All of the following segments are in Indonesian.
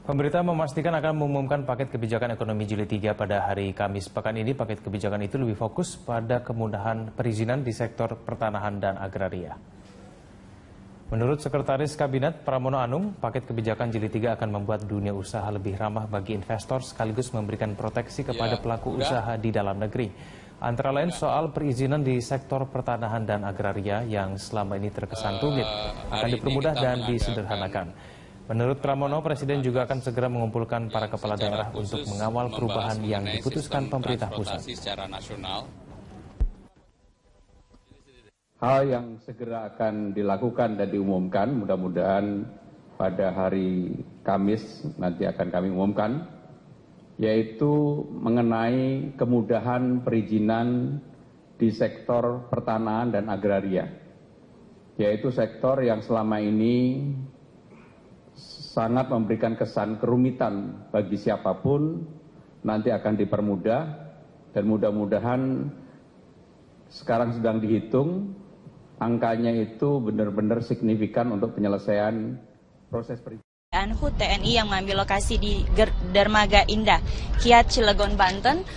Pemerintah memastikan akan mengumumkan paket kebijakan ekonomi Jili 3 pada hari Kamis. Pekan ini paket kebijakan itu lebih fokus pada kemudahan perizinan di sektor pertanahan dan agraria. Menurut Sekretaris Kabinet Pramono Anung, paket kebijakan Jili 3 akan membuat dunia usaha lebih ramah bagi investor sekaligus memberikan proteksi kepada pelaku usaha di dalam negeri. Antara lain soal perizinan di sektor pertanahan dan agraria yang selama ini terkesan rumit akan dipermudah dan disederhanakan. Menurut Pramono, Presiden juga akan segera mengumpulkan para kepala daerah untuk mengawal perubahan yang diputuskan pemerintah pusat. Hal yang segera akan dilakukan dan diumumkan, mudah-mudahan pada hari Kamis nanti akan kami umumkan, yaitu mengenai kemudahan perizinan di sektor pertanahan dan agraria, yaitu sektor yang selama ini sangat memberikan kesan kerumitan bagi siapapun, nanti akan dipermudah dan mudah-mudahan sekarang sedang dihitung, angkanya itu benar-benar signifikan untuk penyelesaian proses perizinan. HUT TNI yang mengambil lokasi di Dermaga Indah, Kiat, Cilegon, Banten,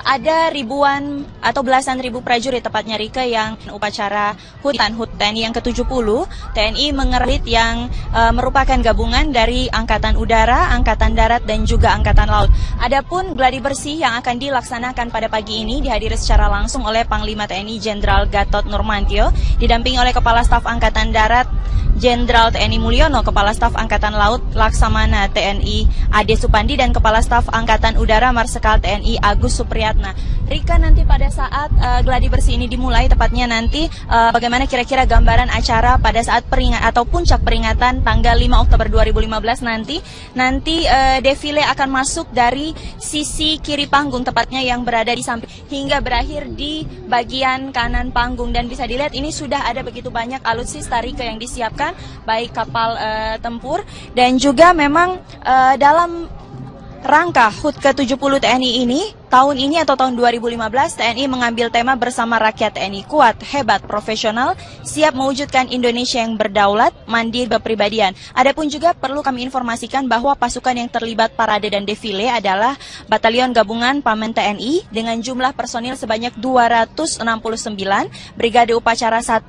ada ribuan atau belasan ribu prajurit tepatnya Rike yang upacara HUT TNI yang ke-70, TNI mengerit yang merupakan gabungan dari Angkatan Udara, Angkatan Darat, dan juga Angkatan Laut. Adapun gladi bersih yang akan dilaksanakan pada pagi ini dihadiri secara langsung oleh Panglima TNI Jenderal Gatot Nurmantio, didampingi oleh Kepala Staf Angkatan Darat Jenderal TNI Mulyono, Kepala Staf Angkatan Laut Laksamana TNI Ade Supandi, dan Kepala Staf Angkatan Udara Marsikal TNI Agus Supriyatna. Rika, nanti pada saat gladi bersih ini dimulai, tepatnya nanti bagaimana kira-kira gambaran acara pada saat atau puncak peringatan tanggal 5 Oktober 2015 nanti defile akan masuk dari sisi kiri panggung, tepatnya yang berada di samping, hingga berakhir di bagian kanan panggung, dan bisa dilihat ini sudah ada begitu banyak alutsista Rika yang disiapkan, baik kapal tempur dan juga memang dalam rangka HUT ke-70 TNI ini, tahun ini atau tahun 2015, TNI mengambil tema bersama rakyat TNI kuat, hebat, profesional, siap mewujudkan Indonesia yang berdaulat, mandiri, berpribadian. Adapun juga perlu kami informasikan bahwa pasukan yang terlibat parade dan defile adalah Batalion Gabungan Pamen TNI dengan jumlah personil sebanyak 269, Brigade Upacara 1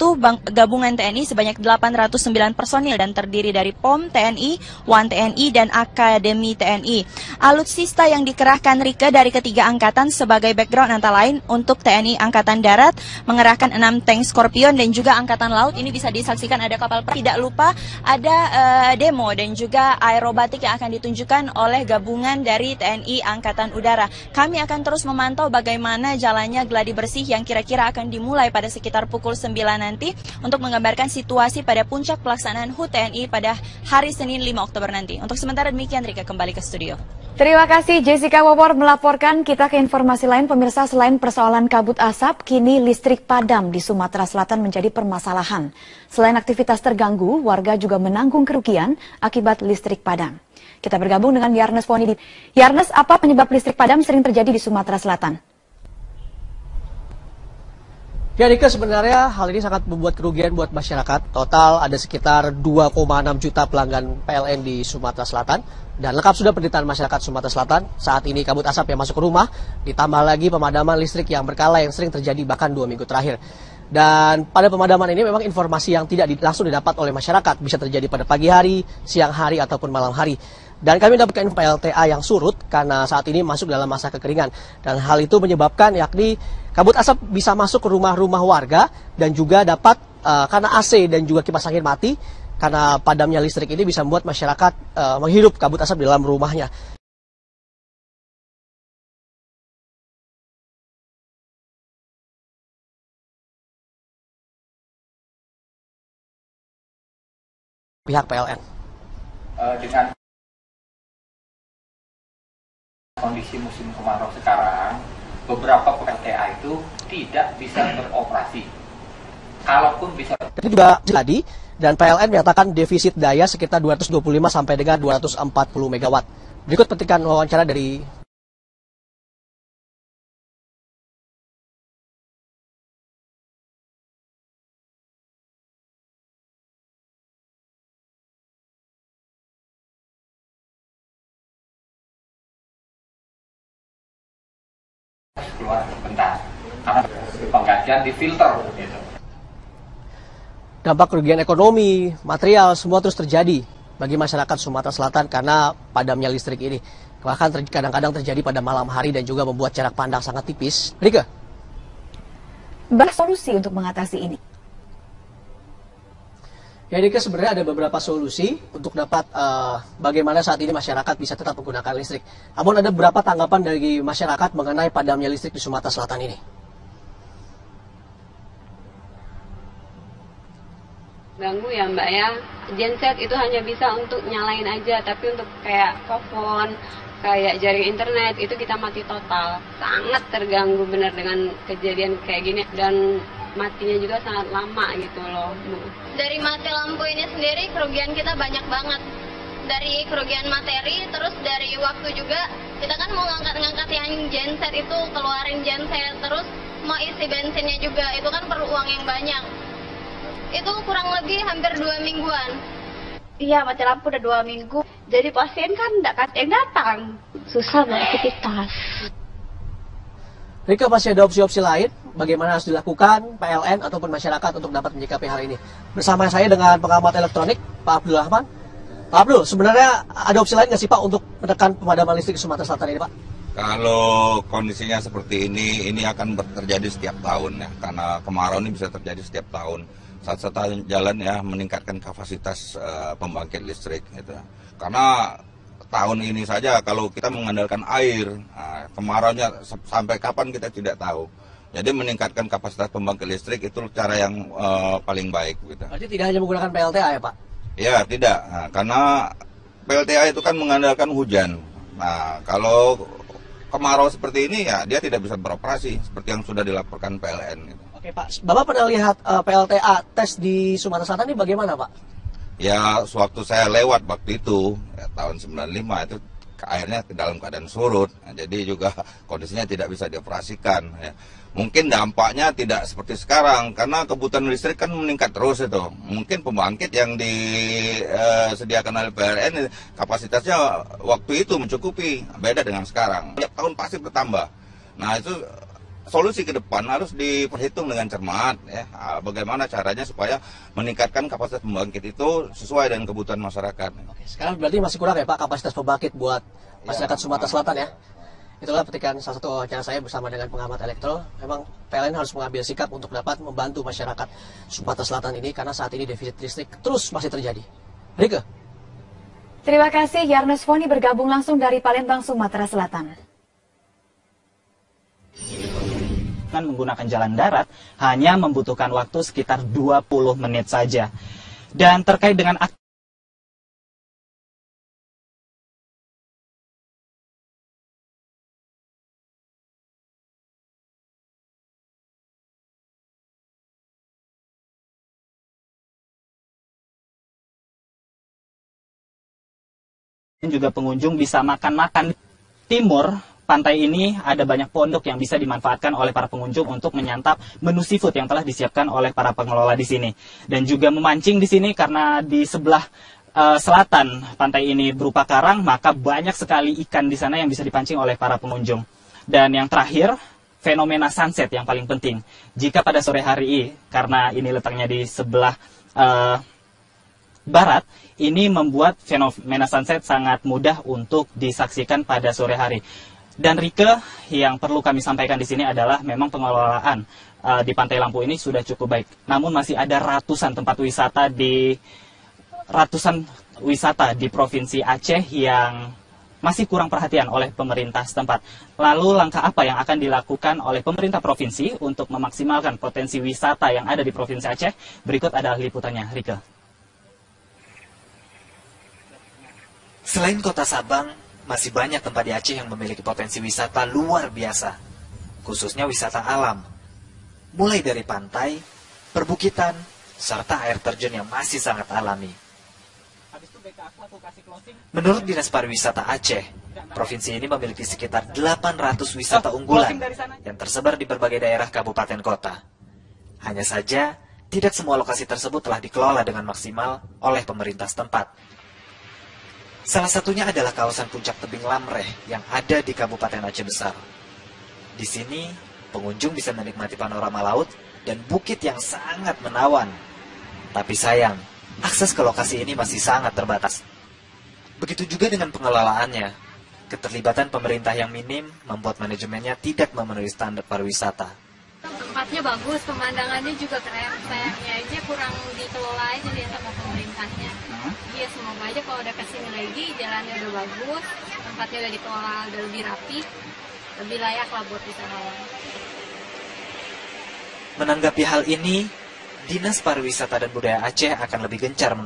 Gabungan TNI sebanyak 809 personil dan terdiri dari POM TNI, WAN TNI, dan Akademi TNI. Alutsista yang dikerahkan Rike dari ketiga angkatan sebagai background antara lain untuk TNI Angkatan Darat mengerahkan 6 tank Scorpion, dan juga Angkatan Laut ini bisa disaksikan ada kapal perang. Tidak lupa ada demo dan juga aerobatik yang akan ditunjukkan oleh gabungan dari TNI Angkatan Udara. Kami akan terus memantau bagaimana jalannya gladi bersih yang kira-kira akan dimulai pada sekitar pukul 9 nanti untuk menggambarkan situasi pada puncak pelaksanaan HUT TNI pada hari Senin 5 Oktober nanti. Untuk sementara demikian, Rika kembali ke studio. Terima kasih Jessica Wawor melaporkan. Kita ke informasi lain, pemirsa. Selain persoalan kabut asap, kini listrik padam di Sumatera Selatan menjadi permasalahan. Selain aktivitas terganggu, warga juga menanggung kerugian akibat listrik padam. Kita bergabung dengan Yarnes Poni. Yarnes, apa penyebab listrik padam sering terjadi di Sumatera Selatan? Ya Rika, sebenarnya hal ini sangat membuat kerugian buat masyarakat. Total ada sekitar 2,6 juta pelanggan PLN di Sumatera Selatan. Dan lengkap sudah penderitaan masyarakat Sumatera Selatan. Saat ini kabut asap yang masuk ke rumah, ditambah lagi pemadaman listrik yang berkala yang sering terjadi bahkan 2 minggu terakhir. Dan pada pemadaman ini memang informasi yang tidak langsung didapat oleh masyarakat. Bisa terjadi pada pagi hari, siang hari, ataupun malam hari. Dan kami mendapatkan PLTA yang surut karena saat ini masuk dalam masa kekeringan. Dan hal itu menyebabkan yakni kabut asap bisa masuk ke rumah-rumah warga dan juga dapat karena AC dan juga kipas angin mati, karena padamnya listrik ini bisa membuat masyarakat menghirup kabut asap di dalam rumahnya. Pihak PLN. Dengan kondisi musim kemarau sekarang, beberapa PLTA itu tidak bisa beroperasi. Kalaupun bisa. Tapi juga jadi, dan PLN menyatakan defisit daya sekitar 225 sampai dengan 240 megawatt. Berikut petikan wawancara dari keluar bentar karena penggantian di filter gitu. Dampak kerugian ekonomi, material, semua terus terjadi bagi masyarakat Sumatera Selatan karena padamnya listrik ini. Bahkan kadang-kadang terjadi pada malam hari dan juga membuat jarak pandang sangat tipis. Rika? Bersolusi untuk mengatasi ini. Ya Rika, sebenarnya ada beberapa solusi untuk dapat bagaimana saat ini masyarakat bisa tetap menggunakan listrik. Namun ada beberapa tanggapan dari masyarakat mengenai padamnya listrik di Sumatera Selatan ini. Ganggu ya Mbak ya, genset itu hanya bisa untuk nyalain aja, tapi untuk kayak telepon, kayak jaring internet itu kita mati total. Sangat terganggu benar dengan kejadian kayak gini dan matinya juga sangat lama gitu loh. Dari mati lampu ini sendiri kerugian kita banyak banget. Dari kerugian materi, terus dari waktu juga, kita kan mau ngangkat-ngangkat yang genset itu, keluarin genset, terus mau isi bensinnya juga, itu kan perlu uang yang banyak. Itu kurang lebih hampir 2 mingguan. Iya, mati lampu udah 2 minggu. Jadi pasien kan nggak yang datang. Susah beraktivitas. Rika, masih ada opsi-opsi lain bagaimana harus dilakukan PLN ataupun masyarakat untuk dapat menyikapi hal ini. Bersama saya dengan pengamat elektronik, Pak Abdul Rahman. Pak Abdul, sebenarnya ada opsi lain nggak sih Pak untuk menekan pemadaman listrik di Sumatera Selatan ini Pak? Kalau kondisinya seperti ini akan terjadi setiap tahun ya, karena kemarau ini bisa terjadi setiap tahun. Satu-satunya jalan ya meningkatkan kapasitas pembangkit listrik gitu. Karena tahun ini saja kalau kita mengandalkan air, kemaraunya sampai kapan kita tidak tahu. Jadi meningkatkan kapasitas pembangkit listrik itu cara yang paling baik gitu. Berarti tidak hanya menggunakan PLTA ya Pak? Ya tidak, karena PLTA itu kan mengandalkan hujan. Nah kalau kemarau seperti ini ya dia tidak bisa beroperasi seperti yang sudah dilaporkan PLN gitu. Oke Pak, Bapak pernah lihat PLTA tes di Sumatera Selatan ini bagaimana Pak? Ya, sewaktu saya lewat waktu itu, ya, tahun 95 itu airnya dalam keadaan surut. Nah, jadi juga kondisinya tidak bisa dioperasikan. Ya. Mungkin dampaknya tidak seperti sekarang, karena kebutuhan listrik kan meningkat terus itu. Mungkin pembangkit yang disediakan oleh PLN kapasitasnya waktu itu mencukupi, beda dengan sekarang. Tiap tahun pasti bertambah. Nah itu solusi ke depan harus diperhitung dengan cermat ya, bagaimana caranya supaya meningkatkan kapasitas pembangkit itu sesuai dengan kebutuhan masyarakat. Oke, sekarang berarti masih kurang ya Pak kapasitas pembangkit buat masyarakat Sumatera Selatan ya. Itulah petikan salah satu wawancara saya bersama dengan pengamat elektro. Memang PLN harus mengambil sikap untuk dapat membantu masyarakat Sumatera Selatan ini karena saat ini defisit listrik terus masih terjadi. Rika. Terima kasih Yarnes Foni bergabung langsung dari Palembang, Sumatera Selatan. Menggunakan jalan darat hanya membutuhkan waktu sekitar 20 menit saja. Dan terkait dengan juga pengunjung bisa makan-makan. Timur pantai ini ada banyak pondok yang bisa dimanfaatkan oleh para pengunjung untuk menyantap menu seafood yang telah disiapkan oleh para pengelola di sini. Dan juga memancing di sini karena di sebelah selatan pantai ini berupa karang, maka banyak sekali ikan di sana yang bisa dipancing oleh para pengunjung. Dan yang terakhir, fenomena sunset yang paling penting. Jika pada sore hari, karena ini letaknya di sebelah barat, ini membuat fenomena sunset sangat mudah untuk disaksikan pada sore hari. Dan Rike, yang perlu kami sampaikan di sini adalah memang pengelolaan di Pantai Lampu ini sudah cukup baik. Namun masih ada ratusan wisata di Provinsi Aceh yang masih kurang perhatian oleh pemerintah setempat. Lalu langkah apa yang akan dilakukan oleh pemerintah provinsi untuk memaksimalkan potensi wisata yang ada di Provinsi Aceh? Berikut adalah liputannya, Rike. Selain kota Sabang, masih banyak tempat di Aceh yang memiliki potensi wisata luar biasa, khususnya wisata alam. Mulai dari pantai, perbukitan, serta air terjun yang masih sangat alami. Menurut Dinas Pariwisata Aceh, provinsi ini memiliki sekitar 800 wisata unggulan yang tersebar di berbagai daerah kabupaten kota. Hanya saja, tidak semua lokasi tersebut telah dikelola dengan maksimal oleh pemerintah setempat. Salah satunya adalah kawasan puncak tebing Lamreh yang ada di Kabupaten Aceh Besar. Di sini, pengunjung bisa menikmati panorama laut dan bukit yang sangat menawan. Tapi sayang, akses ke lokasi ini masih sangat terbatas. Begitu juga dengan pengelolaannya. Keterlibatan pemerintah yang minim membuat manajemennya tidak memenuhi standar pariwisata. Tempatnya bagus, pemandangannya juga keren. Sayangnya aja kurang dikelola aja dia sama pemerintahnya. Iya, semoga aja kalau udah kesini lagi, jalannya udah bagus, tempatnya udah dikelola, udah lebih rapi, lebih layak lah buat wisatawan. Menanggapi hal ini, Dinas Pariwisata dan Budaya Aceh akan lebih gencar